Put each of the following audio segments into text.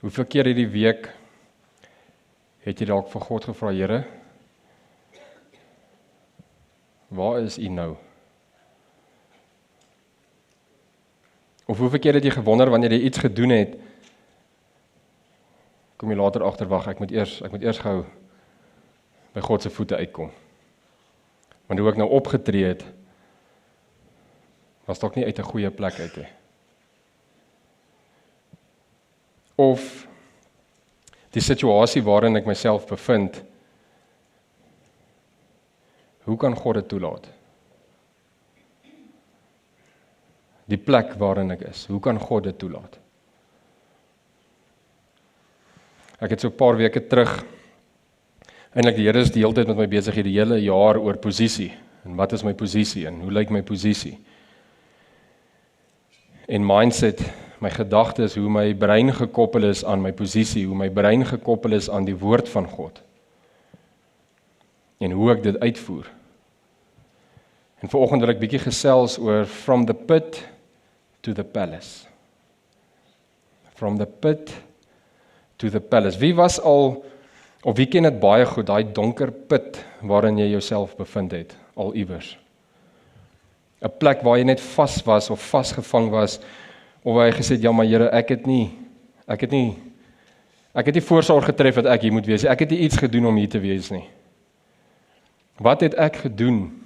Hoeveel keer hierdie week het jy dalk vir God gevra, Here, waar is U nou? Of hoeveel keer het jy gewonder wanneer jy iets gedoen het, kom jy later agter, wag, ek moet eers gou by God se voete uitkom. Want hoe ek nou opgetree het, was dalk nie uit 'n goeie plek uit nie. Of die situasie waarin ek myself bevind, hoe kan God dit toelaat? Die plek waarin ek is, hoe kan God dit toelaat? Ek het so 'n paar weke terug, eintlik die Here is die hele tyd met my besig die hele jaar oor posisie, en wat is my posisie, en hoe lyk my posisie? En mindset, my gedagtes, hoe my brein gekoppel is aan my posisie, hoe my brein gekoppel is aan die woord van God, en hoe ek dit uitvoer. En vanoggend wil ek bietjie gesels oor from the pit to the palace. From the pit to the palace. Wie was al, of wie ken dit baie goed, daai donker put waarin jy jouself bevind het, al iewers? 'n plek waar jy net vas was of vasgevang was, of waar jy gesê het, ja maar Here, ek het nie voorsorg getref dat ek hier moet wees. Ek het nie iets gedoen om hier te wees nie. Wat het ek gedoen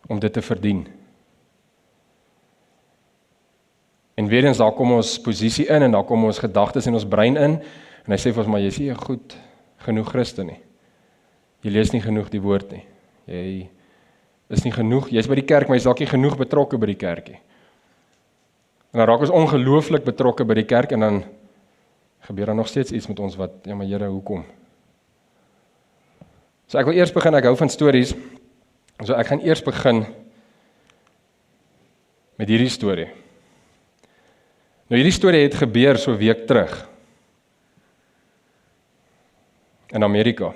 om dit te verdien? En weer eens, daar kom ons posisie in, en daar kom ons gedagtes in ons brein in, en hy sê vir ons, maar jy is nie 'n goed genoeg Christen nie. Jy lees nie genoeg die woord nie. Jy is nie genoeg, jy is by die kerk, maar jy is dalk nie genoeg betrokke by die kerk nie. En dan raak ons ongelooflik betrokke by die kerk, en dan gebeur daar nog steeds iets met ons wat, ja maar Here, hoekom? So ek wil eers begin, ek hou van stories, so ek gaan eers begin met hierdie storie. Nou hierdie storie het gebeur so 'n week terug in Amerika.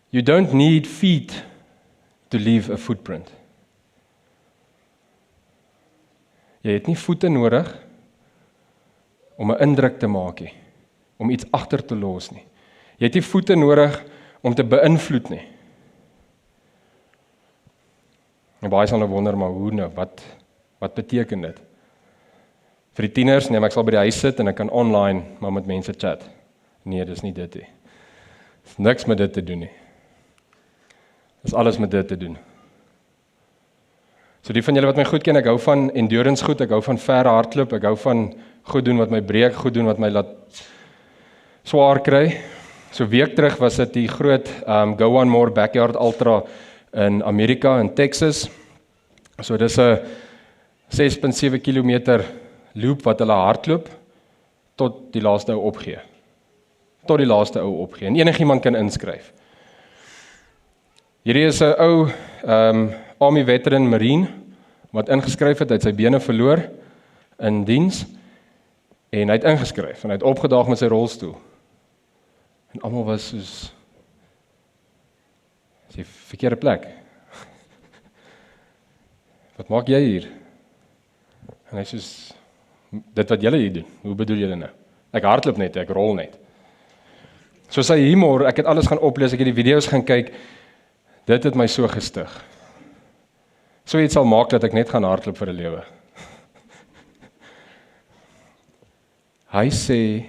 You don't need feet to leave a footprint. Jy het nie voete nodig om 'n indruk te maak nie, om iets agter te los nie. Jy het nie voete nodig om te beïnvloed nie. En baie sal nou wonder, maar hoe nou, wat beteken dit? Vir die tieners, nee, maar ek sal by die huis sit en ek kan online maar met mense chat. Nee, dis nie dit nie. Dis niks met dit te doen nie. Dis alles met dit te doen. So die van julle wat my goed ken, ek hou van endurance goed, ek hou van verre hardloop, ek hou van goed doen wat my breek, goed doen wat my laat swaar kry. So week terug was dit die groot Go One More Backyard Ultra in Amerika, in Texas. So dis 'n 6.7 kilometer loop wat hulle hardloop tot die laaste ou opgee. Tot die laaste ou opgee. En enigiemand kan inskryf. Hierdie is 'n ou Army veteran Marine wat ingeskryf het, hy het sy bene verloor in diens en hy het ingeskryf en hy het opgedaag met sy rolstoel. En almal was soos die verkeerde plek. Wat maak jy hier? En hy soos, dit wat julle hier doen, hoe bedoel julle nou? Ek hardloop net, ek rol net. So sy humor, ek het alles gaan oplees, ek het die video's gaan kyk, dit het my so gestig. So iets sal maak dat ek net gaan hardloop vir 'n lewe. Hy sê,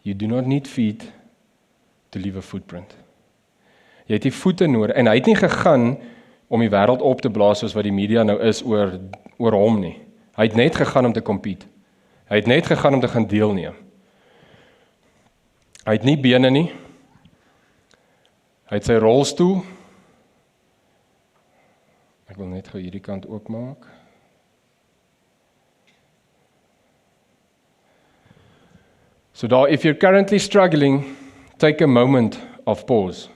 you do not need feet to leave a footprint. Jy het die voete nodig, en hy het nie gegaan om die wêreld op te blaas soos wat die media nou is oor hom nie. Hy het net gegaan om te compete. Hy het net gegaan om te gaan deelneem. Hy het nie bene nie. Hy het sy rolstoel. Ek wil net gou hierdie kant oopmaak. So daar, if you're currently struggling, take a moment of pause.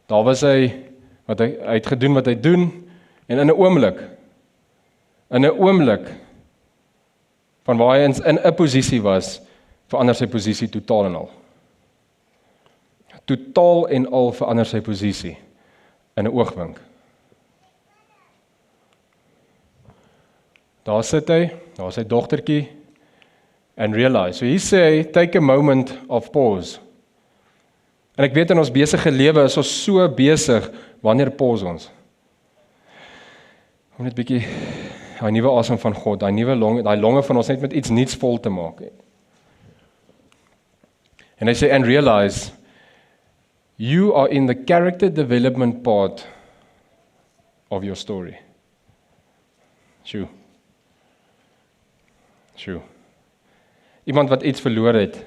Daar was hy het gedoen wat hy doen, en in 'n oomblik, van waar hy in 'n posisie was, verander sy posisie totaal en al. Totaal en al verander sy posisie, in 'n oogwink. Daar sit hy, daar is sy dogtertjie, and realize. So hier sê, take a moment of pause. En ek weet in ons besige lewe is ons so besig, wanneer pause ons? Om net bietjie daai nuwe asem van God, daai nuwe longe van ons net met iets nuuts vol te maak. En hy sê, and realize, you are in the character development part of your story. Sjoe. Iemand wat iets verloor het,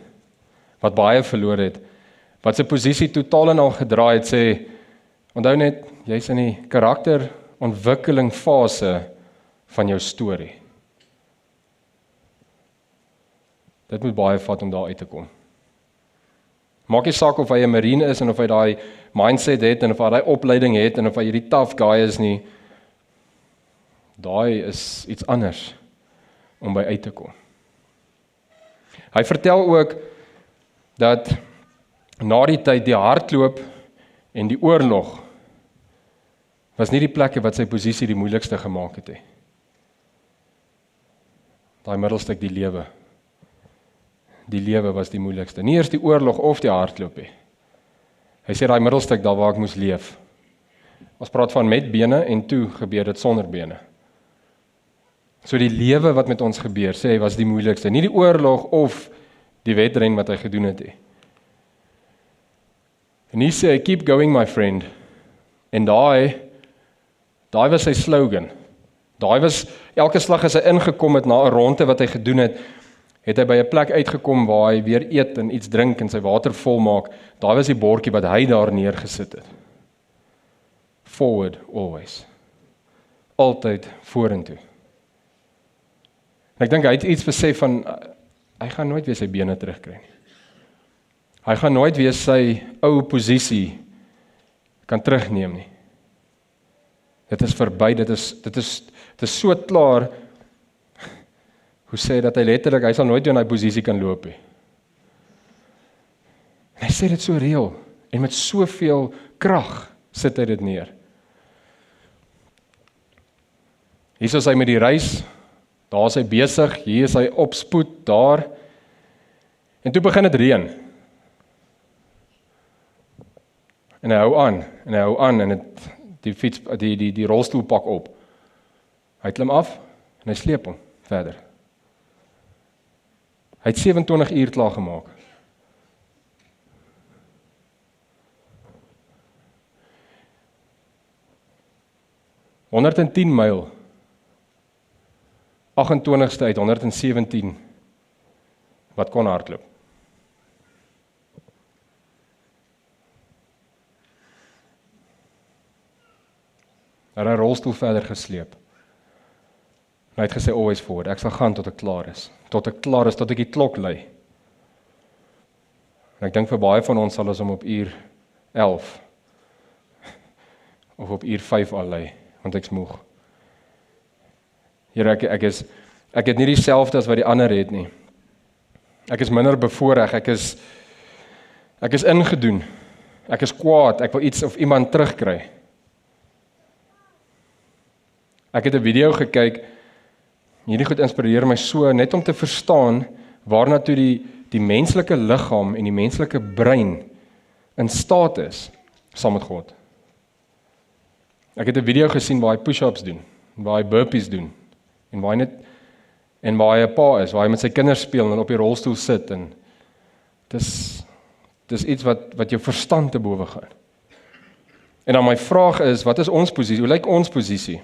wat baie verloor het, wat sy posisie totaal en al gedraai het, sê, onthou net, jy's in die karakterontwikkeling fase van jou storie. Dit moet baie vat om daar uit te kom. Maak nie saak of hy 'n marine is en of hy daai mindset het en of hy daai opleiding het en of hy hierdie tough guy is nie. Daai is iets anders om by uit te kom. Hy vertel ook dat na die tyd die hardloop en die oorlog was nie die plekke wat sy posisie die moeilikste gemaak het nie. Daai middelstuk die lewe. Die lewe was die moeilikste. Nie eers die oorlog of die hardloop nie. Hy sê daai middelstuk daar waar ek moes leef. Ons praat van met bene en toe gebeur dit sonder bene. So die lewe wat met ons gebeur, sê hy was die moeilikste. Nie die oorlog of die wedren wat hy gedoen het nie. En hy sê, keep going my friend. En daai was sy slogan. Daai was, elke slag as hy ingekom het na 'n ronde wat hy gedoen het, het hy by 'n plek uitgekom waar hy weer eet en iets drink en sy water vol maak. Daai was die bordjie wat hy daar neergesit het. Forward always. Altyd vorentoe. En ek dink hy het iets besef van, hy gaan nooit weer sy bene terugkry nie. Hy gaan nooit weer sy ou posisie kan terugneem nie. Dit is verby, dit is so klaar, hoe sê dat hy letterlik, hy sal nooit weer in die posisie kan loop nie. En hy sê dit so reël, en met soveel krag sit hy dit neer. Hier is hy met die reis, daar is hy besig, hier is hy op spoed, daar, en toe begin dit reën. En hy hou aan, en die rolstoel pak op. Hy klim af, en hy sleep hom verder. Hy het 27 uur klaar gemaak. ...110 myl, 28ste uit 117, wat kon hardloop. Hy het 'n rolstoel verder gesleep. En hy het gesê, always forward, ek sal gaan tot ek klaar is. Tot ek die klok lui. En ek dink vir baie van ons sal ons hom op uur 11 of op uur 5 al lui, want ek's moeg. Here, ek het nie dieselfde as wat die ander het nie. Ek is minder bevoorreg, ek is ingedoen. Ek is kwaad, ek wil iets of iemand terugkry. Ek het 'n video gekyk, hierdie goed inspireer my so, net om te verstaan, waarna toe die menslike liggaam en die menslike brein in staat is, saam met God. Ek het 'n video gesien waar hy push-ups doen, waar hy burpees doen, en waar hy 'n pa is, waar hy met sy kinders speel en op die rolstoel sit, en dis iets wat jou verstand te bowe gaan. En dan my vraag is, wat is ons posisie? Hoe lyk ons posisie?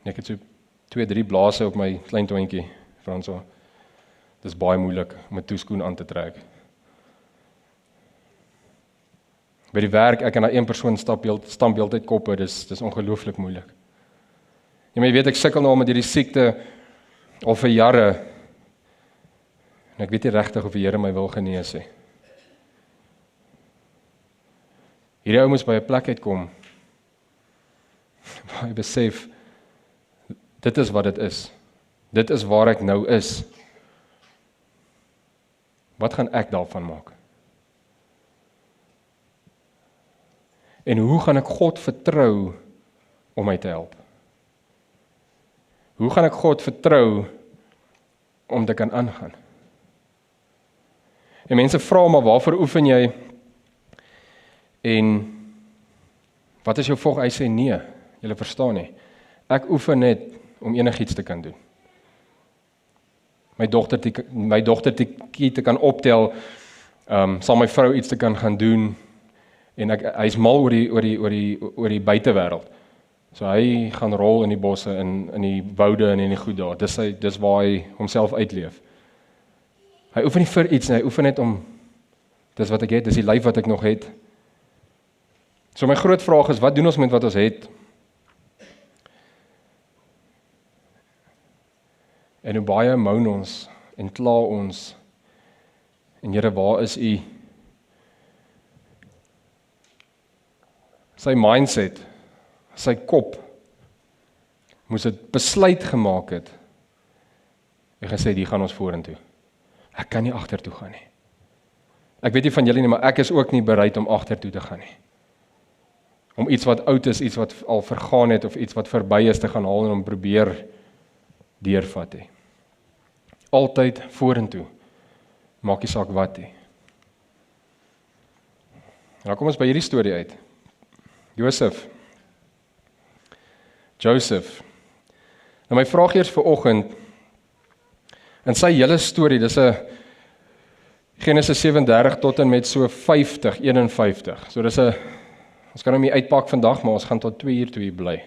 Ek het so 2-3 blaase op my klein toontjie, Franso. Dis baie moeilik om 'n toeskoen aan te trek. By die werk, ek en daai een persoon stampbeeld uit koppe, dis ongelooflik moeilik. Ja, maar jy weet, ek sukkel nou met hierdie siekte al vir jare, en ek weet nie regtig of die Here my wil genees nie. Hierdie ou moes by 'n plek uitkom, waar hy besef, dit is wat dit is. Dit is waar ek nou is. Wat gaan ek daarvan maak? En hoe gaan ek God vertrou om my te help? Hoe gaan ek God vertrou om te kan aangaan? En mense vra maar, waarvoor oefen jy? En wat is jou volg? Hy sê nee, julle verstaan nie. Ek oefen net om enigiets te kan doen. My dogtertjie te kan optel, sal my vrou iets te kan gaan doen, en hy is mal oor die buitewêreld. So hy gaan rol in die bosse, in die woude en in die goed daar. Dis waar hy homself uitleef. Hy oefen nie vir iets nie, hy oefen net om, dis wat ek het, dis die lyf wat ek nog het. So my groot vraag is, wat doen ons met wat ons het? En hoe baie moan ons, en kla ons, en Here, waar is U? Sy mindset, sy kop, moes dit besluit gemaak het, en gesê, die gaan ons vorentoe. Ek kan nie agtertoe gaan nie. Ek weet nie van julle nie, maar ek is ook nie bereid om agtertoe te gaan nie. Om iets wat oud is, iets wat al vergaan het, of iets wat verby is te gaan haal, en om probeer deurvat hê. Altyd vorentoe, maak nie saak wat hê. En dan kom ons by hierdie storie uit. Joseph. Nou my vraag eers vanoggend, in sy hele storie, dis 'n Genesis 37 tot en met so 50, 51. So dis 'n, ons kan hom nie uitpak vandag, maar ons gaan tot 2 uur toe hier bly.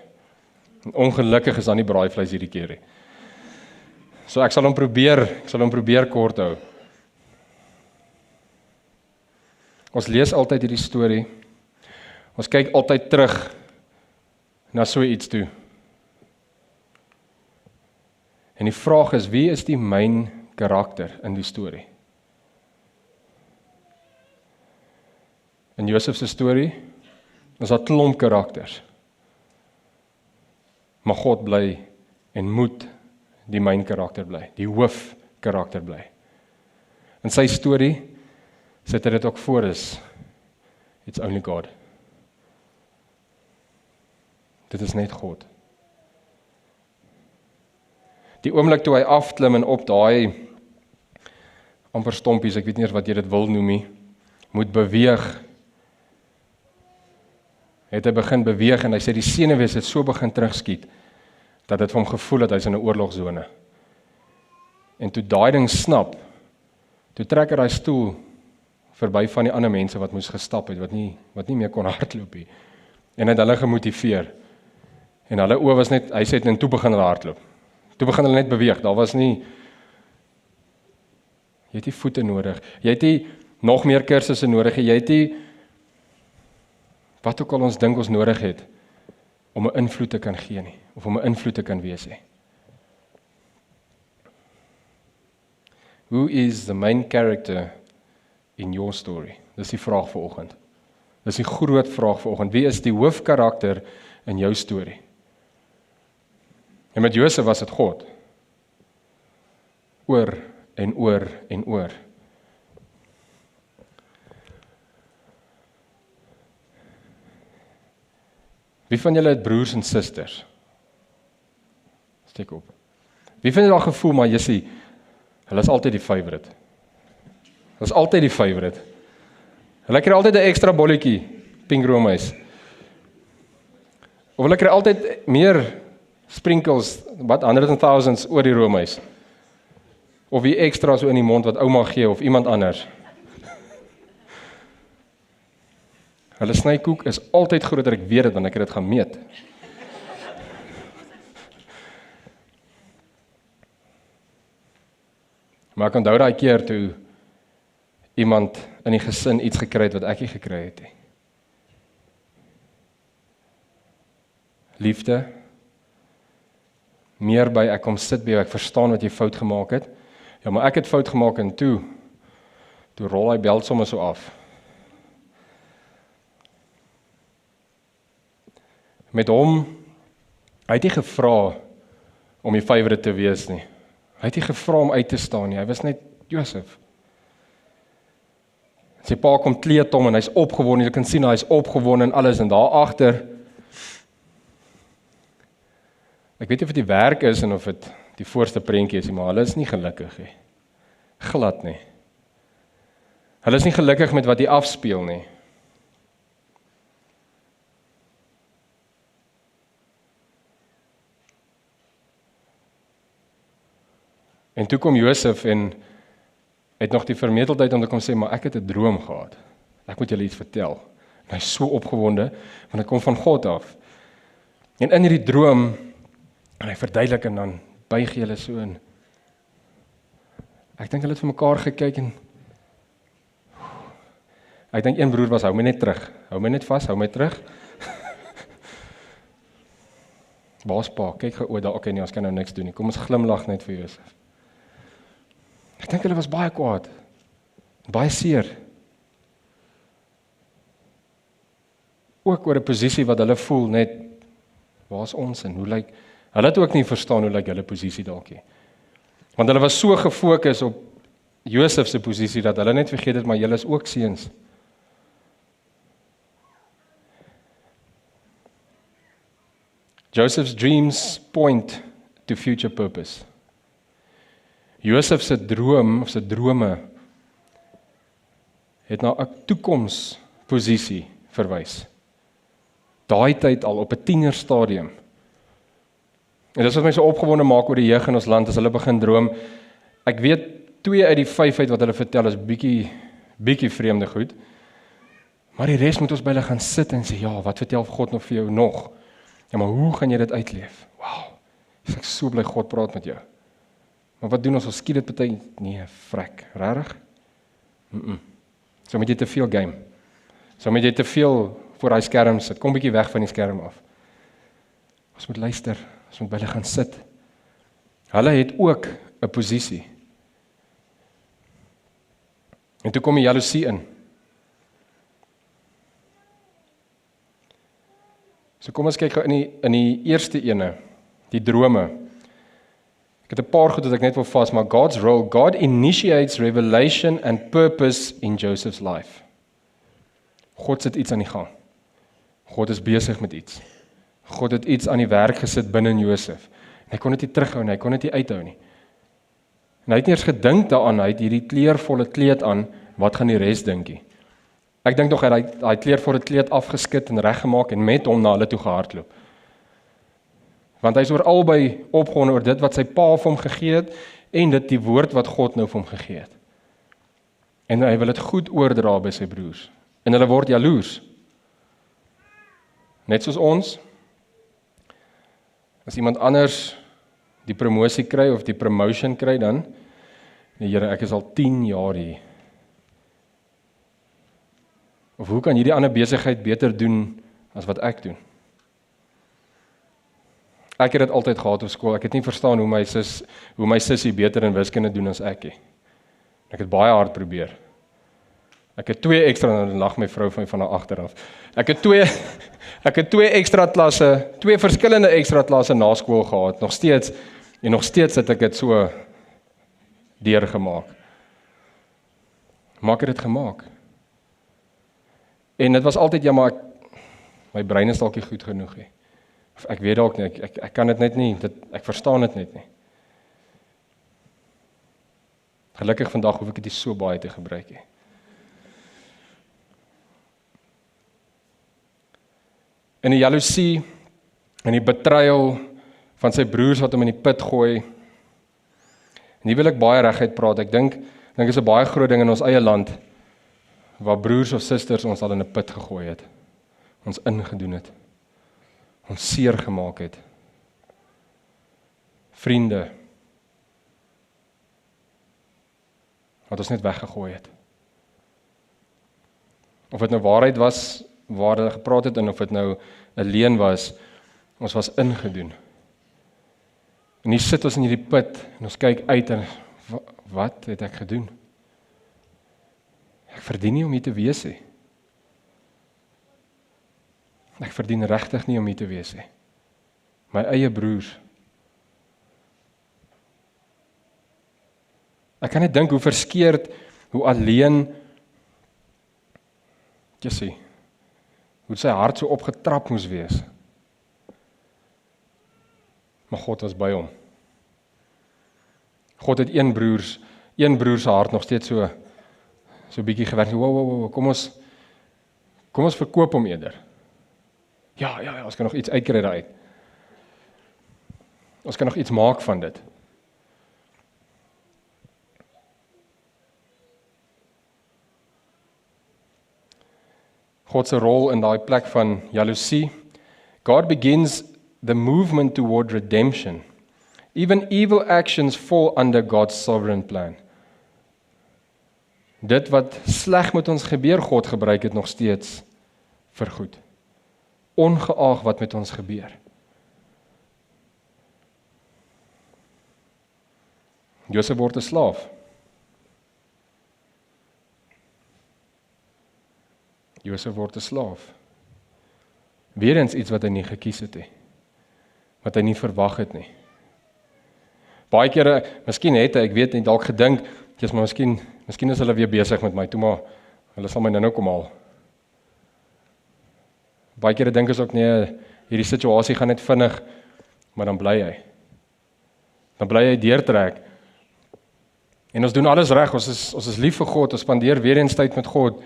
En ongelukkig is daar nie braaivleis hierdie keer nie. So ek sal hom probeer kort hou. Ons lees altyd hierdie storie. Ons kyk altyd terug na so iets toe. En die vraag is, wie is die main karakter in die storie? In Josef se storie is daar 'n klomp karakters. Maar God bly en moet die main karakter bly, die hoof karakter bly. In sy storie sit dit ook voor is, it's only God. Dit is net God. Die oomblik toe hy afklim en op daai amper stompies, ek weet nie wat jy dit wil noem nie, moet beweeg, het hy begin beweeg en hy sê die senuwees het so begin terugskiet, dat dit vir hom gevoel het, hy is in 'n oorlogzone. En toe daai ding snap, toe trek hy daai stoel verby van die ander mense wat moes gestap het, wat nie meer kon hardloop nie. En het hulle gemotiveer. En hulle oë was net, hy sê net, toe begin hulle hardloop. Toe begin hulle net beweeg, daar was nie, jy het nie voete nodig, jy het nie nog meer kursusse nodig, jy het nie, wat ook al ons dink ons nodig het, om 'n invloed te kan gee nie, of om 'n invloed te kan wees nie. Who is the main character in your story? Dis die vraag vanoggend. Dis die groot vraag vanoggend. Wie is die hoofkarakter in jou storie? En met Josef was dit God. Oor en oor en oor. Wie van julle het broers en susters? Steek op. Wie van julle het gevoel, maar jy sê, hulle is altyd die favorite. Hulle is altyd die favorite. Hulle kry altyd 'n ekstra bolletjie, pink roomys. Of hulle kry altyd meer sprinkles, wat hundreds and thousands oor die roomys. Of die ekstra so in die mond wat ouma gee, of iemand anders. Hulle snykoek is altyd groter, ek weet dit, want ek het dit gaan meet. Maar ek onthou daai keer toe iemand in die gesin iets gekry het wat ek nie gekry het nie. Liefde, meer by ek kom sit by jou, ek verstaan wat jy fout gemaak het. Ja, maar ek het fout gemaak en toe rol hy bel sommer so af. Met hom, hy het nie gevra om die favorite te wees nie. Hy het nie gevra om uit te staan nie, hy was net Josef. Sy pa kom kleed hom en hy's opgewonde, jy kan sien hy is opgewonde en alles, en daar agter Ek weet nie of dit die werk is en of dit die voorste prentjie is, maar hulle is nie gelukkig nie. Glad nie. Hulle is nie gelukkig met wat hier afspeel nie. En toe kom Josef en het nog die vermeteldheid om te kom sê, maar ek het 'n droom gehad. Ek moet julle iets vertel. En hy is so opgewonde, want dit kom van God af. En in hierdie droom, en hy verduidelik en dan buig julle so in. Ek dink hulle het vir mekaar gekyk en ek dink een broer was, hou my net terug. Hou my net vas, hou my terug. Baaspa, kyk gou oor daar, okay nee, ons kan nou niks doen nie. Kom ons glimlag net vir Josef. Ek dink hulle was baie kwaad. Baie seer. Ook oor 'n posisie wat hulle voel net, waar is ons en hoe lyk, hulle het ook nie verstaan hoe lyk hulle posisie dalk nie. Want hulle was so gefokus op Josef se posisie dat hulle net vergeet het, maar julle is ook seuns. Joseph's dreams point to future purpose. Josef se droom of se drome het na 'n toekomsposisie verwys. Daai tyd al op 'n tienerstadium. En dis wat my so opgewonde maak oor die jeug in ons land as hulle begin droom. Ek weet 2 uit die 5 uit wat hulle vertel is bietjie vreemde goed. Maar die res moet ons by hulle gaan sit en sê, ja, wat vertel God nog vir jou nog? Ja, maar hoe gaan jy dit uitleef? Wow. Ek is so bly God praat met jou. Maar wat doen ons skiet dit party? Nee, frek, regtig? So met jy te veel game. So met jy te veel voor daai skerm sit. Kom bietjie weg van die skerm af. Ons moet luister, ons moet by hulle gaan sit. Hulle het ook 'n posisie. En toe kom die jaloesie in. So kom ons kyk gou in die eerste ene, die drome. Ek het 'n paar goed wat ek net wil vasmaak. God's role, God initiates revelation and purpose in Joseph's life. God sit iets aan die gang. God is besig met iets. God het iets aan die werk gesit binne in Josef. En hy kon dit nie terughou nie, hy kon dit nie uithou nie. En hy het nie eens gedink daaraan, hy het hierdie kleurvolle kleed aan, wat gaan die res dink nie. Ek dink nog hy het daai kleurvolle kleed afgeskit en reggemaak en met hom na hulle toe gehardloop. Want hy is oor albei opgewonde oor dit wat sy pa vir hom gegee het en dit die woord wat God nou vir hom gegee het. En hy wil dit goed oordra by sy broers. En hulle word jaloers. Net soos ons, as iemand anders die promosie kry of die promotion kry dan, nee Here, ek is al 10 jaar hier. Of hoe kan hierdie ander besigheid beter doen as wat ek doen? Ek het dit altyd gehad op skool. Ek het nie verstaan hoe my sussie beter in wiskunde doen as ek nie. Ek het baie hard probeer. Ek het 2 ekstra, en dan lag my vrou van daar agter af. Ek het 2 ekstra klasse, 2 verskillende ekstra klasse na skool gehad, nog steeds het ek dit so deurgemaak. Maar ek het dit gemaak. En dit was altyd, ja maar my brein is dalk nie goed genoeg nie. Of ek weet dalk nie, ek kan dit net nie, ek verstaan dit net nie. Gelukkig vandag hoef ek dit nie so baie te gebruik nie. In die jaloesie en die betrayal van sy broers wat hom in die put gooi. En hier wil ek baie reguit praat. Ek dink is 'n baie groot ding in ons eie land waar broers of susters ons al in 'n put gegooi het. Ons ingedoen het. Ons seer gemaak het. Vriende wat ons net weggegooi het. Of dit nou waarheid was waar hulle gepraat het en of dit nou 'n leuen was, ons was ingedoen. En hier sit ons in hierdie put en ons kyk uit en wat het ek gedoen? Ek verdien nie om hier te wees nie. Ek verdien regtig nie om hier te wees nie. My eie broers. Ek kan net dink hoe verskeurd, hoe alleen, hoe sy hart so opgetrap moes wees. Maar God was by hom. God het een broer se hart nog steeds so bietjie gewerk. Wow, kom ons verkoop hom eerder. Ja, ons kan nog iets uitkry daaruit. Ons kan nog iets maak van dit. God se rol in daai plek van jaloesie. God begins the movement toward redemption. Even evil actions fall under God's sovereign plan. Dit wat sleg met ons gebeur, God gebruik dit nog steeds vir goed. Ongeag wat met ons gebeur. Josef word 'n slaaf. Josef word 'n slaaf. Weerens iets wat hy nie gekies het nie. Wat hy nie verwag het nie. Baie kere, miskien het hy, ek weet nie, dalk gedink, maar miskien is hulle weer besig met my, toe maar, hulle sal my nou kom haal. Baie kere dink ons ook, nee, hierdie situasie gaan net vinnig, maar dan bly hy. Dan bly hy deurtrek. En ons doen alles reg, ons is lief vir God, ons spandeer weer eens tyd met God.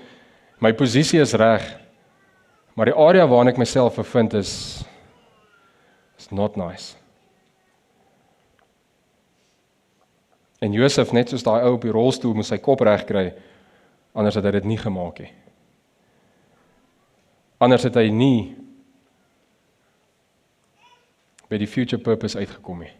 My posisie is reg, maar die area waarin ek myself bevind is not nice. En Josef, net soos daai ou op die rolstoel, moes sy kop reg kry, anders het hy dit nie gemaak nie. Anders het hy nie by die future purpose uitgekom nie.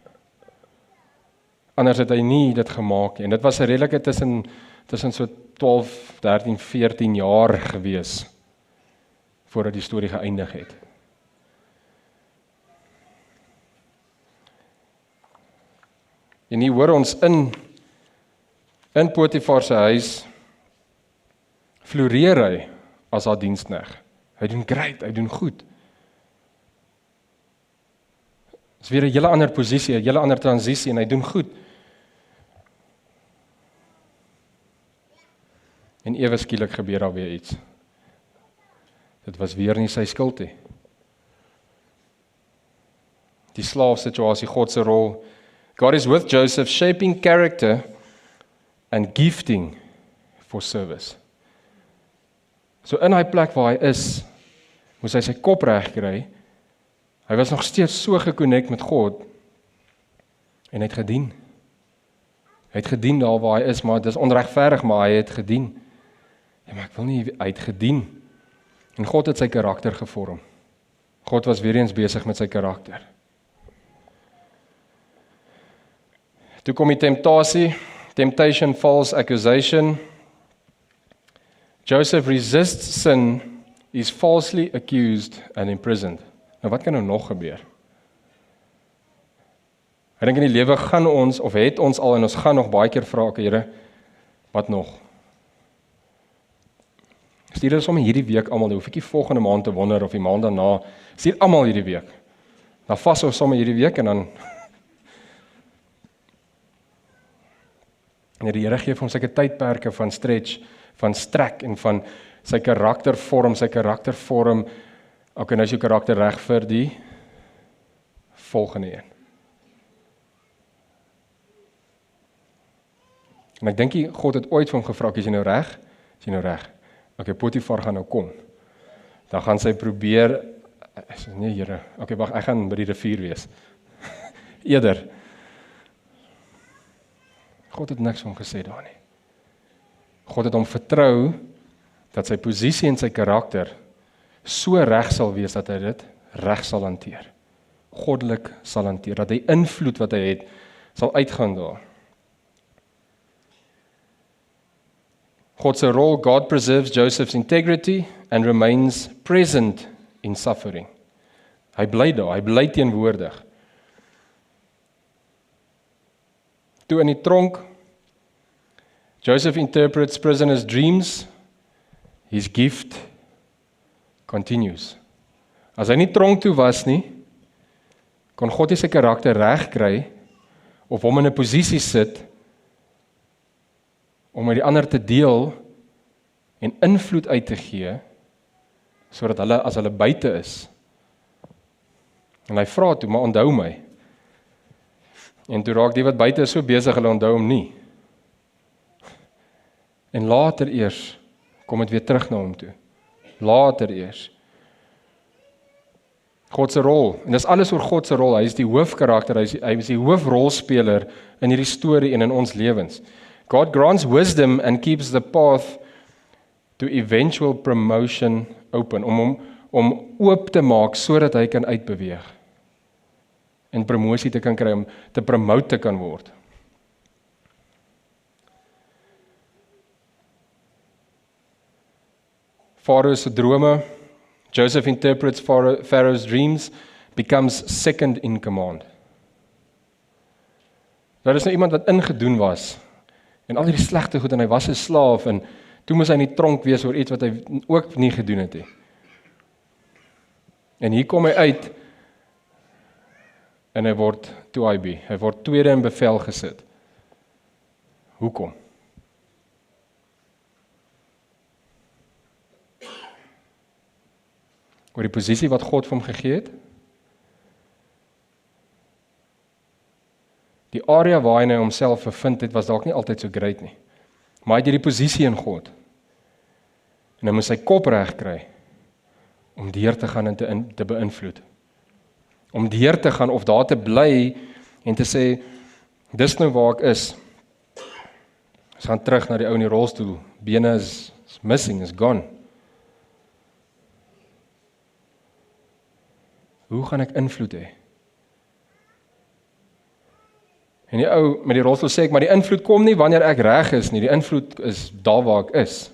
Anders het hy nie dit gemaak nie. En dit was 'n redelike tussen so 12, 13, 14 jaar gewees, voordat die storie geëindig het. En hier hoor ons in Potifar se huis, floreer hy as haar diensknegt. Hy doen great, hy doen goed. Dit is weer 'n hele ander posisie, 'n hele ander transisie, en hy doen goed. En ewe skielik gebeur daar weer iets. Dit was weer nie sy skuld nie. Die slaafsituasie, God se rol. God is with Joseph, shaping character and gifting for service. So in hy plek waar hy is, moes hy sy kop reg kry. Hy was nog steeds so geconnect met God, en hy het gedien. Hy het gedien daar waar hy is, maar dit is onregverdig, maar hy het gedien. Ja, maar ek wil nie, hy het gedien. En God het sy karakter gevorm. God was weer eens besig met sy karakter. Toe kom die temptasie, temptation, false accusation. Joseph resists sin, is falsely accused and imprisoned. Nou wat kan nou nog gebeur? Ek dink in die lewe gaan ons, of het ons al, en ons gaan nog baie keer vra, okay, Here, wat nog? Stuur hulle sommer hierdie week almal, hoef ek nie volgende maand te wonder, of die maand daarna, stuur almal hierdie week. Dan vas ons sommer hierdie week, en dan en die Here gee vir ons sulke tydperke van stretch, van strek, en van sy karaktervorm, okay, nou is jou karakter reg vir die volgende een. En ek dink God het ooit vir hom gevra, is jy nou reg? Is jy nou reg? Okay, Potifar gaan nou kom. Dan gaan sy probeer, nee Here, okay, wag, ek gaan by die rivier wees. Eerder. God het niks van hom gesê daar nie. God het hom vertrou, dat sy posisie en sy karakter so reg sal wees, dat hy dit reg sal hanteer. Goddelik sal hanteer, dat hy invloed wat hy het, sal uitgaan daar. God se rol, God preserves Joseph's integrity and remains present in suffering. Hy bly daar, hy bly teenwoordig. Toe in die tronk, Joseph interprets prisoners' dreams, his gift continues. As hy nie tronk toe was nie, kon God nie sy karakter reg kry, of hom in 'n posisie sit, om met die ander te deel, en invloed uit te gee, sodat hulle, as hulle buite is, en hy vra toe, maar onthou my, En toe raak die wat buite is so besig, hulle onthou hom nie. En later eers kom dit weer terug na hom toe. Later eers. God se rol, en dis alles oor God se rol, hy is die hoofkarakter, hy is die hoofrolspeler in hierdie storie en in ons lewens. God grants wisdom and keeps the path to eventual promotion open, om oop te maak sodat hy kan uitbeweeg en promosie te kan kry, om te promote te kan word. Farao se drome, Joseph interprets Pharaoh's dreams, becomes second in command. Daar is nou iemand wat ingedoen was, en al die slegte goed, en hy was 'n slaaf, en toe moes hy in die tronk wees oor iets wat hy ook nie gedoen het nie. En hier kom hy uit, en hy word Tuaibi, hy word tweede in bevel gesit. Hoekom? Oor die posisie wat God vir hom gegee het? Die area waar hy homself bevind het, was dalk nie altyd so great nie. Maar hy het hierdie posisie in God. En hy moes sy kop reg kry, om deur te gaan en te beïnvloed. Om deur te gaan of daar te bly, en te sê, dis nou waar ek is. Ons gaan terug na die ou in die rolstoel, bene is missing, is gone. Hoe gaan ek invloed hê? En die ou met die rolstoel sê ek, maar die invloed kom nie wanneer ek reg is nie, die invloed is daar waar ek is.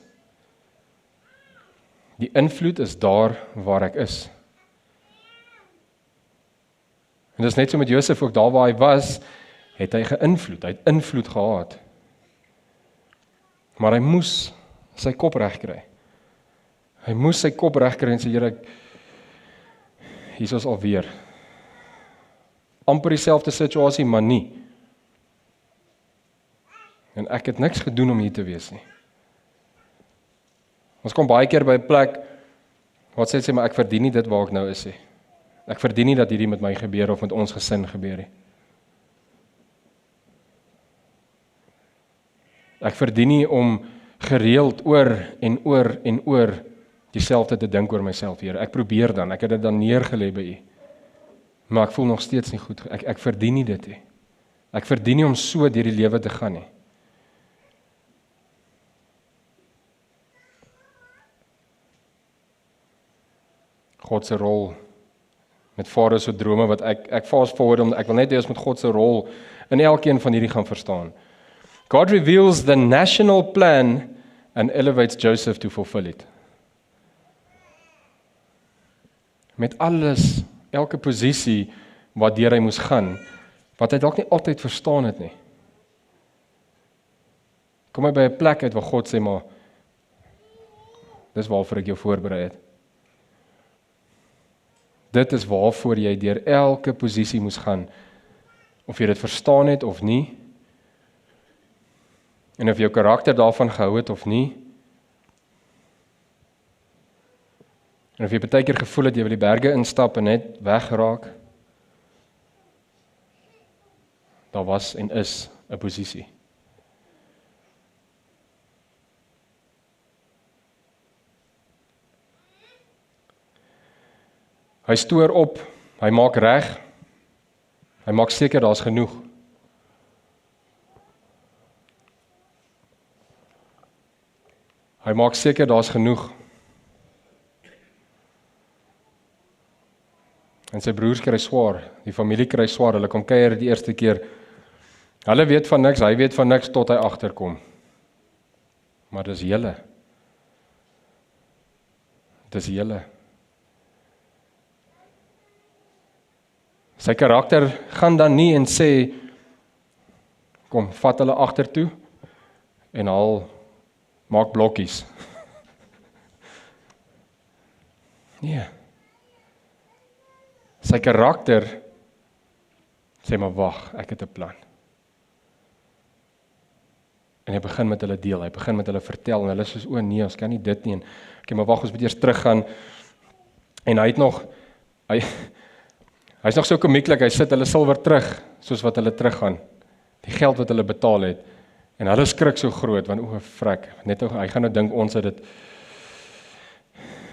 Die invloed is daar waar ek is. En dis net so met Josef ook, daar waar hy was, het hy geïnvloed, hy het invloed gehad. Maar hy moes sy kop reg kry. Hy moes sy kop reg kry en sê, Here, hier is alweer. Amper dieselfde situasie, maar nie. En ek het niks gedoen om hier te wees nie. Ons kom baie keer by 'n plek, wat sê, maar ek verdien nie dit waar ek nou is nie. Ek verdien nie dat hierdie met my gebeur of met ons gesin gebeur nie. Ek verdien nie om gereeld oor en oor en oor dieselfde te dink oor myself, Here. Ek probeer dan, ek het dit dan neergelê by U. Maar ek voel nog steeds nie goed. Ek verdien nie dit nie. Ek verdien nie om so deur die lewe te gaan nie. God se rol met Farao se drome wat ek fast forward om ek wil net hê ons met God se rol in elkeen van hierdie gaan verstaan. God reveals the national plan and elevates Joseph to fulfill it. Met alles, elke posisie wat deur hy moes gaan, wat hy dalk nie altyd verstaan het nie. Kom hy by 'n plek uit waar God sê, maar dis waarvoor ek jou voorberei het. Dit is waarvoor jy deur elke posisie moes gaan, of jy dit verstaan het of nie, en of jou karakter daarvan gehou het of nie, en of jy baie keer gevoel het, jy wil die berge instap en net wegraak, daar was en is 'n posisie. Hy stoor op, hy maak reg, hy maak seker daar's genoeg. Hy maak seker daar's genoeg. En sy broers kry swaar, die familie kry swaar, hulle kom kuier die eerste keer. Hulle weet van niks, hy weet van niks tot hy agterkom. Maar dis julle. Dis julle. Sy karakter gaan dan nie en sê, kom, vat hulle agtertoe en maak blokkies. Nee. Sy karakter sê maar wag, ek het 'n plan. En hy begin met hulle deel, hy begin met hulle vertel en hulle sê o nee, ons kan nie dit nie en okay, maar wag, ons moet eers teruggaan. En hy het nog Hy's nog so komieklik, hy sit hulle silwer terug, soos wat hulle teruggaan. Die geld wat hulle betaal het. En hulle skrik so groot, want o, frek, net hy gaan nou dink ons het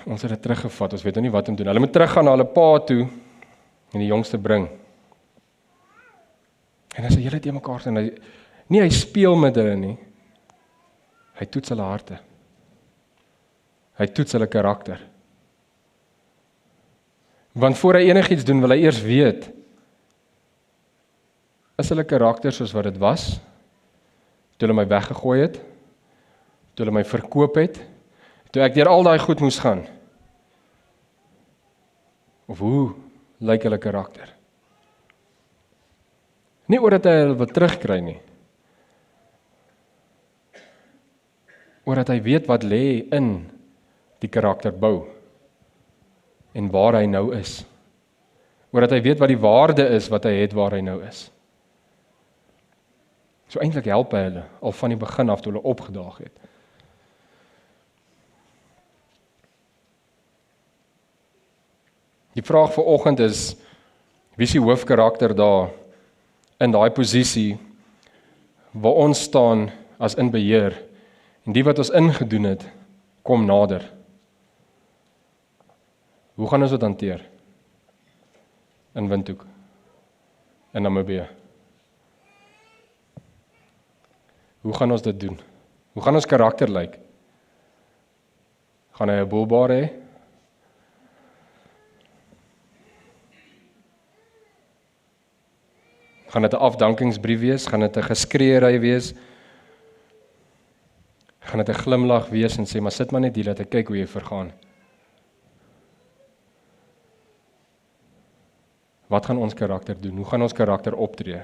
dit teruggevat, ons weet nou nie wat om doen. Hulle moet teruggaan na hulle pa toe, en die jongste bring. En as hy hele te mekaar en hy speel met hulle nie, hy toets hulle harte. Hy toets hulle karakter. Want voor hy enigiets doen, wil hy eers weet, is hulle karakter soos wat dit was, toe hulle my weggegooi het, toe hulle my verkoop het, toe ek deur al daai goed moes gaan, of hoe lyk hulle karakter? Nie oor dat hy hulle wil terugkry nie, oor dat hy weet wat lê in die karakterbou, en waar hy nou is, oor dat hy weet wat die waarde is wat hy het waar hy nou is. So eintlik help hy hulle, al van die begin af toe hulle opgedaag het. Die vraag vir oggend is, wie is die hoofkarakter daar, in daai posisie, waar ons staan as in beheer, en die wat ons ingedoen het, kom nader. Hoe gaan ons dit hanteer? In Windhoek, in Namibië. Hoe gaan ons dit doen? Hoe gaan ons karakter lyk? Gaan hy 'n boelbaar hê? Gaan dit 'n afdankingsbrief wees? Gaan dit 'n geskreeery wees? Gaan dit 'n glimlag wees en sê, maar sit maar net hier, laat ek kyk hoe jy vergaan. Wat gaan ons karakter doen? Hoe gaan ons karakter optree?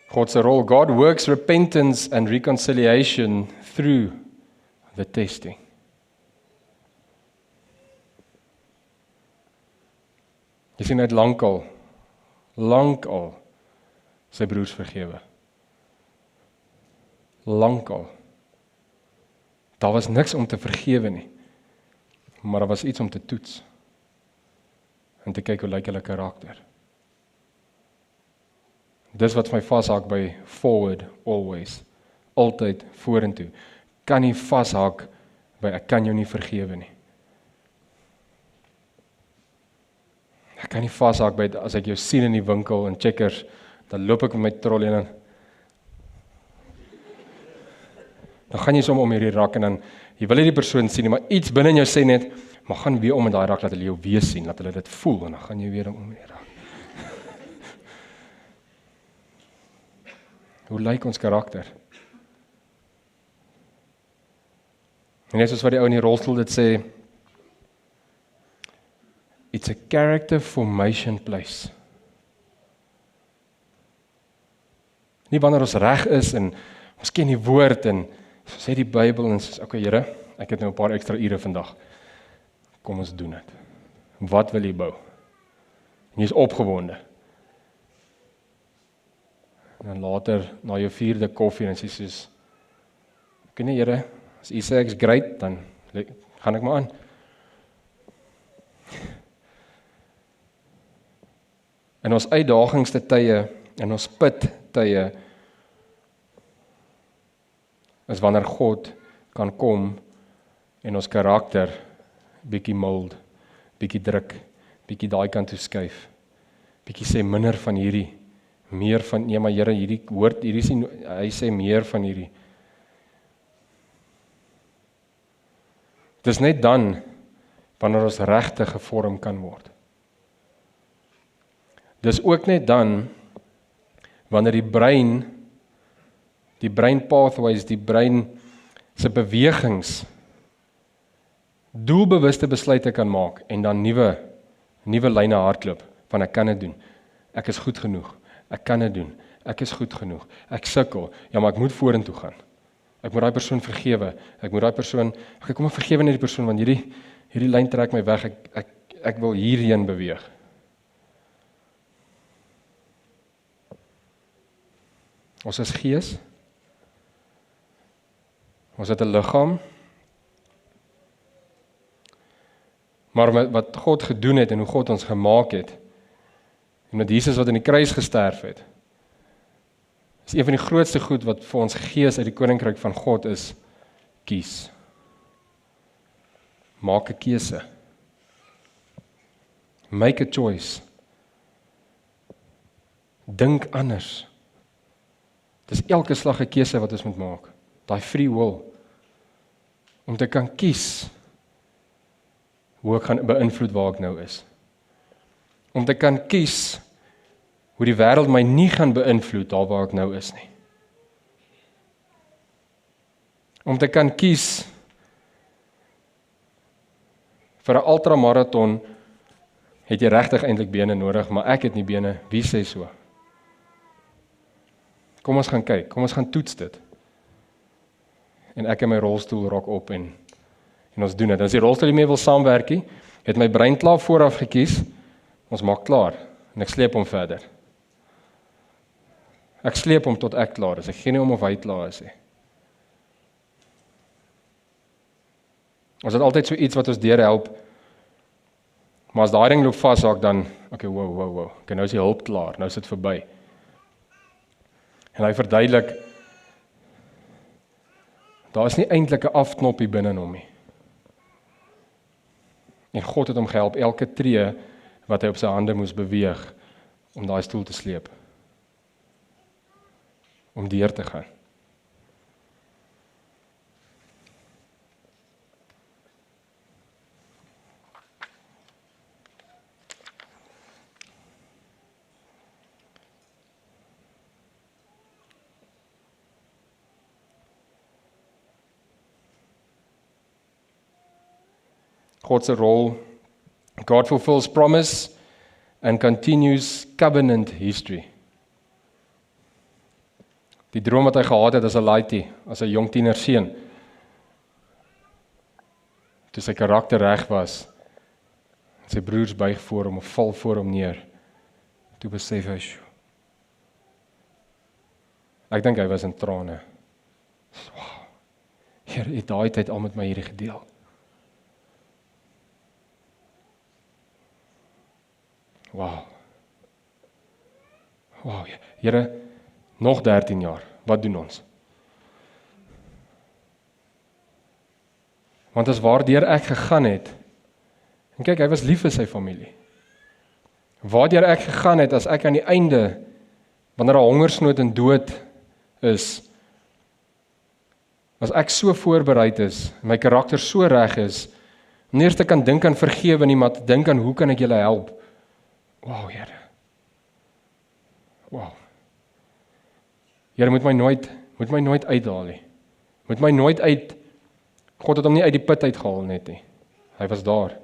God se rol. God works repentance and reconciliation through the testing. Jy sien uit lankal sy broers vergewe. Lankal. Daar was niks om te vergewe nie, maar daar was iets om te toets, en te kyk hoe lyk hulle karakter. Dis wat my vashak by forward always, altyd vorentoe. Kan nie vashak by ek kan jou nie vergewe nie. Ek kan nie vashak by as ek jou sien in die winkel in Checkers, dan loop ek met my trolley en dan gaan jy som om hierdie rak en dan jy wil nie die persoon sien nie, maar iets binne in jou sê net, maar gaan weer om in daai rak dat hulle jou weer sien, dat hulle dit voel en dan gaan jy weer om in die rak. Hoe lyk ons karakter? En net soos wat die ou in die rolstoel dit sê, it's a character formation place. Nie wanneer ons reg is en ons ken die woord en sê die Bybel en sê, okay Here, ek het nou 'n paar ekstra ure vandag. Kom ons doen dit. Wat wil jy bou? En jy is opgewonde. En dan later, na jou 4de koffie, en sê soos, ek nie Here, as U sê ek's great, dan gaan ek maar aan. In ons uitdagingste tye, in ons pittye, is wanneer God kan kom en ons karakter bietjie mold, bietjie druk, bietjie daai kant toe skuif, bietjie sê minder van hierdie, meer van, nee maar Here, hierdie woord, hy sê meer van hierdie. Dis net dan, wanneer ons regtig gevorm kan word. Dis ook net dan, wanneer die brein pathways, die brein se bewegings, doelbewuste besluite kan maak, en dan nuwe lyne hardloop, van ek kan dit doen, ek is goed genoeg, ek kan dit doen, ek is goed genoeg, ek sukkel, ja maar ek moet vorentoe gaan, ek moet daai persoon vergewe, ek moet daai persoon, kom ek vergewe net die persoon, want hierdie lyn trek my weg, ek wil hierheen beweeg. Ons is gees, Ons het 'n liggaam. Maar wat God gedoen het en hoe God ons gemaak het, en met Jesus wat in die kruis gesterf het, is een van die grootste goed wat vir ons gees uit die koninkryk van God is, kies. Maak 'n keuse. Make a choice. Dink anders. Dis elke slag 'n keuse wat ons moet maak. Daai free will. Om te kan kies hoe ek gaan beïnvloed waar ek nou is. Om te kan kies hoe die wêreld my nie gaan beïnvloed daar waar ek nou is nie. Om te kan kies vir 'n ultramaraton het jy regtig eintlik bene nodig, maar ek het nie bene. Wie sê so? Kom ons gaan kyk, kom ons gaan toets dit. En ek in my rolstoel rok op en ons doen dit. As die rolstoel nie meer wil saamwerk nie, het my brein klaar vooraf gekies, ons maak klaar en ek sleep hom verder. Ek sleep hom tot ek klaar is. Ek gee nie om of hy klaar is nie. Ons het altyd so iets wat ons deurhelp, maar as daai ding loop vashaak dan, okay, wow. Okay, nou is die hulp klaar, nou is dit verby. En hy verduidelik, daar is nie eintlik 'n afknoppie binne hom nie. En God het hom gehelp elke tree wat hy op sy hande moes beweeg om daai stoel te sleep. Om deur te gaan. God se rol, God fulfills promise and continues covenant history. Die droom wat hy gehad het as 'n laaitie, as 'n jong tienerseun, toe sy karakter reg was, sy broers buig voor hom of val voor hom neer, toe besef hy, ek dink hy was in trane. Wow, Here het daai tyd al met my hierdie gedeel. Wow, Here, nog 13 jaar, wat doen ons? Want as waardeur ek gegaan het, en kyk, hy was lief vir sy familie. Waardeur ek gegaan het, as ek aan die einde, wanneer 'n hongersnood en dood is, as ek so voorbereid is, my karakter so reg is, nie eers te kan dink aan vergewe nie, maar te dink aan hoe kan ek julle help? Wow, Here. Wow. Here, moet my nooit uithaal nie. Moet my nooit uit, God het hom nie uit die put uitgehaal net nie. Hy was daar.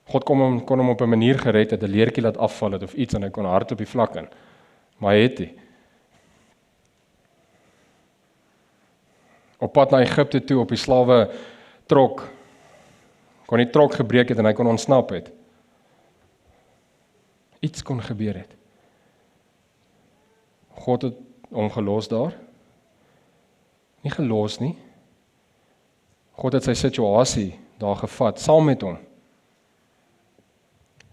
God kon hom op 'n manier gered het, 'n leertjie laat afval het of iets, en hy kon hard op die vlak in. Maar hy het nie. Op pad na Egipte toe, op die slawe trok, kon die trok gebreek het en hy kon ontsnap het. Iets kon gebeur het. God het hom gelos daar. Nie gelos nie. God het sy situasie daar gevat, saam met hom.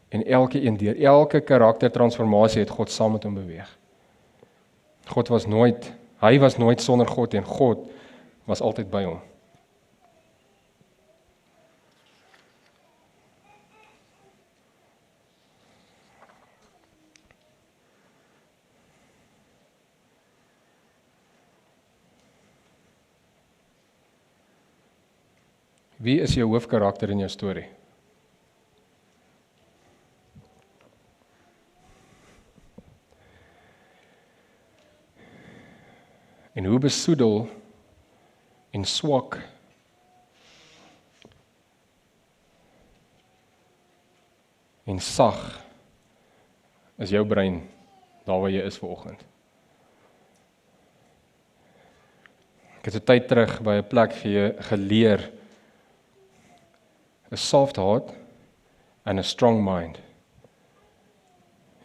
En deur elke karaktertransformasie het God saam met hom beweeg. Hy was nooit sonder God en God was altyd by hom. Wie is jou hoofkarakter in jou storie? En hoe besoedel en swak en sag is jou brein daar waar jy is vanoggend? Ek het 'n tyd terug by 'n plek geleer, a soft heart and a strong mind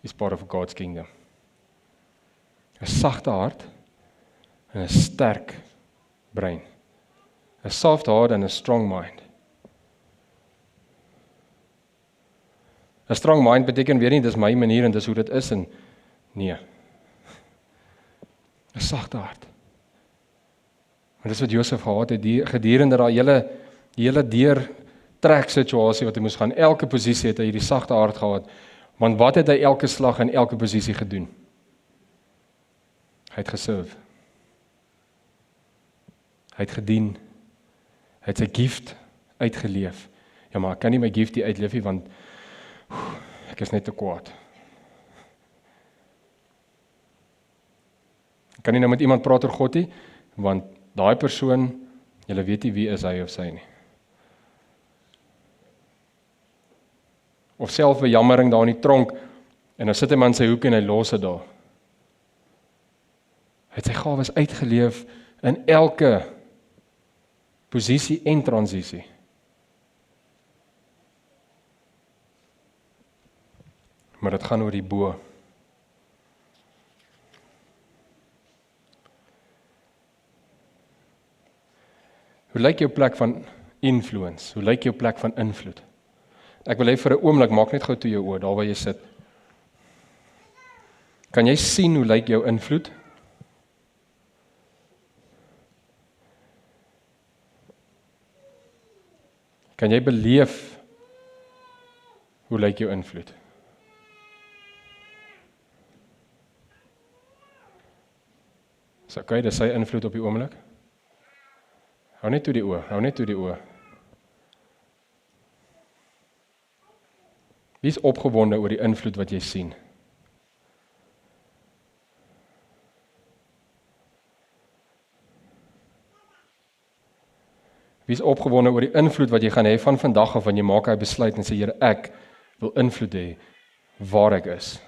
is part of God's kingdom. 'n sagte hart en 'n sterk brein A soft heart and a strong mind. A strong mind beteken weer nie, dis my manier en dis hoe dit is, en nee. 'n sagte hart. Maar dis wat Josef gehad het, die gedurende daai hele deur trek situasie wat hy moes gaan, elke posisie het hy hierdie sagte hart gehad, want wat het hy elke slag in elke posisie gedoen? Hy het geserve. Hy het gedien. Hy het sy gift uitgeleef. Ja, maar ek kan nie my gift hier uitleef nie, want ek is net te kwaad. Ek kan nie nou met iemand praat oor God nie, want daai persoon, julle weet nie wie is hy of sy nie. Of self 'n jammering daar in die tronk, en dan sit hy maar in sy hoek en hy los dit daar. Hy het sy gawes uitgeleef in elke posisie en transisie. Maar dit gaan oor die bo. Hoe lyk jou plek van influence? Hoe lyk jou plek van invloed? Ek wil hê vir 'n oomblik, maak net gou toe jou oë, daar waar jy sit. Kan jy sien hoe lyk jou invloed? Kan jy beleef hoe lyk jou invloed? So, okay, dis sy invloed op die oomblik. Hou net toe die oë, hou net toe die oë. Wie is opgewonde oor die invloed wat jy sien? Wie is opgewonde oor die invloed wat jy gaan hê van vandag af, wanneer jy maak hy besluit en sê, Here, ek wil invloed hê waar ek is.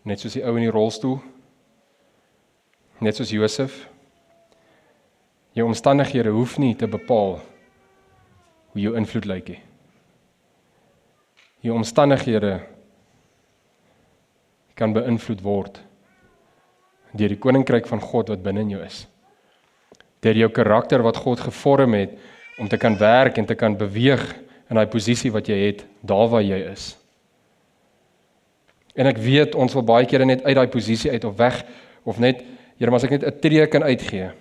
Net soos die ou in die rolstoel, net soos Josef, jou omstandighede hoef nie te bepaal hoe jou invloed lyk nie. Jou omstandighede kan beïnvloed word deur die koninkryk van God wat binne in jou is. Deur jou karakter wat God gevorm het om te kan werk en te kan beweeg in daai posisie wat jy het, daar waar jy is. En ek weet, ons wil baie kere net uit daai posisie uit of weg, of net, Here, maar as ek net 'n tree kan uitgee.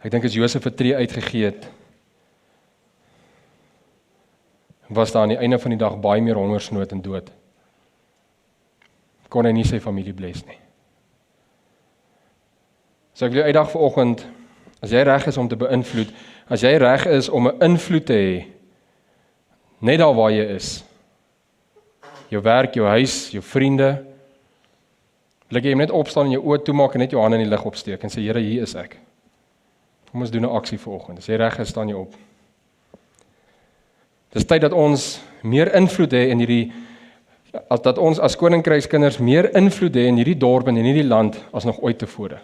Ek dink as Josef 'n tree uitgegee het, was daar aan die einde van die dag baie meer hongersnood en dood. Kon hy nie sy familie bless nie. So ek wil jou uitdag vanoggend, as jy reg is om te beïnvloed, as jy reg is om 'n invloed te hê, net daar waar jy is, jou werk, jou huis, jou vriende, wil ek jy net opstaan en jou oë toemaak en net jou hande in die lug opsteek en sê, Here, hier is ek. Kom ons doen 'n aksie vanoggend. As jy reg is, staan jy op. Dis tyd dat ons meer invloed hê in hierdie, dat ons as koninkrykskinders meer invloed hê in hierdie dorp en in hierdie land as nog ooit tevore.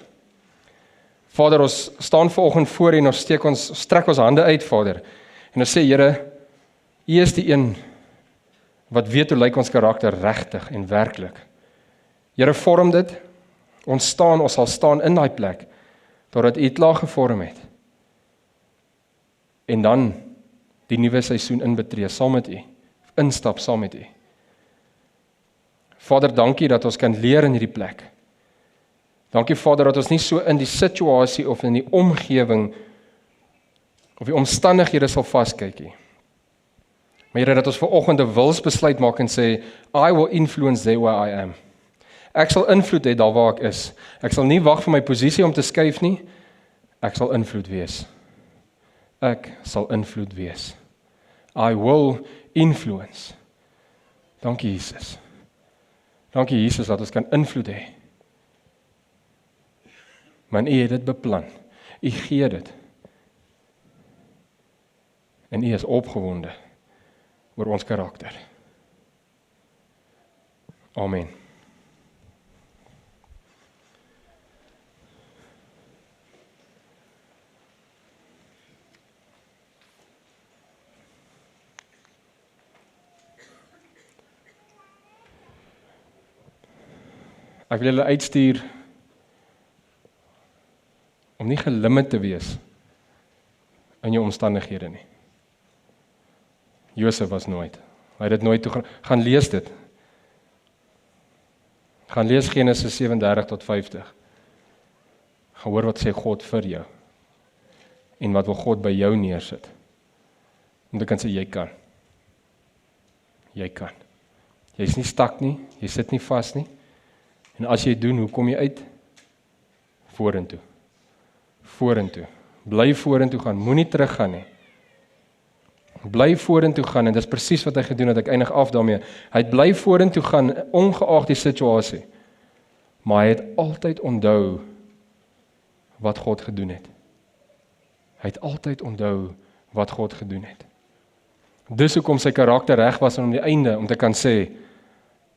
Vader, ons staan vanoggend voor en ons strek ons hande uit, Vader, en ons sê, Here, U is die een wat weet hoe lyk ons karakter regtig en werklik. Here, vorm dit, ons sal staan in daai plek, totdat U dit klaar gevorm het. En dan die nuwe seisoen inbetree, saam met U, instap saam met U. Vader, dankie dat ons kan leer in hierdie plek. Dankie, Vader, dat ons nie so in die situasie of in die omgewing of die omstandighede sal vaskyk nie. Maar Here, dat ons vanoggend 'n wilsbesluit maak en sê, I will influence there where I am. Ek sal invloed hê daar waar ek is. Ek sal nie wag vir my posisie om te skuif nie. Ek sal invloed wees. Ek sal invloed wees. I will influence. Dankie, Jesus. Dankie, Jesus, dat ons kan invloed hê. Maar U het dit beplan. U gee dit. En U is opgewonde oor ons karakter. Amen. Ek wil julle uitstuur om nie gelimit te wees in jou omstandighede nie. Josef was nooit. Hy het dit nooit toe gaan lees dit. Gaan lees Genesis 37 tot 50. Gaan hoor wat sê God vir jou. En wat wil God by jou neersit. Om te kan sê, jy kan. Jy kan. Jy is nie stak nie, jy sit nie vas nie. En as jy doen, hoe kom jy uit? Vorentoe. Vorentoe. Bly vorentoe gaan, moenie teruggaan nie. Bly vorentoe gaan, en dis presies wat hy gedoen het, ek eindig af daarmee. Hy het bly vorentoe gaan, ongeag die situasie. Maar hy het altyd onthou wat God gedoen het. Hy het altyd onthou wat God gedoen het. Dis hoekom sy karakter reg was om die einde, om te kan sê,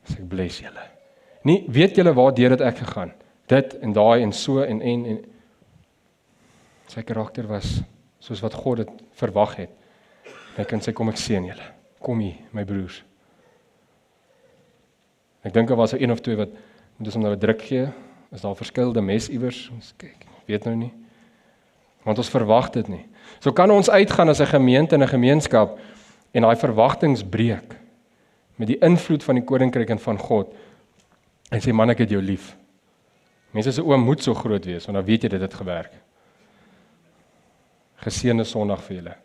ek bless julle. Nie, weet julle waar deur het ek gegaan? Dit en daai en so en sy karakter was soos wat God het verwag het. Hy kan sê, kom ek seën julle. Kom hier, my broers. Ek dink daar was 'n of twee wat moet ons nou 'n druk gee. Is daar verskillende mes iewers? Ons kyk, weet nou nie. Want ons verwag dit nie. So kan ons uitgaan as 'n gemeente en 'n gemeenskap en daai verwagtings breek met die invloed van die koninkryk en van God en sê, man, ek het jou lief. Mense se oë moet so groot wees, want dan weet jy dit het gewerk. Geseënde Sondag vir julle.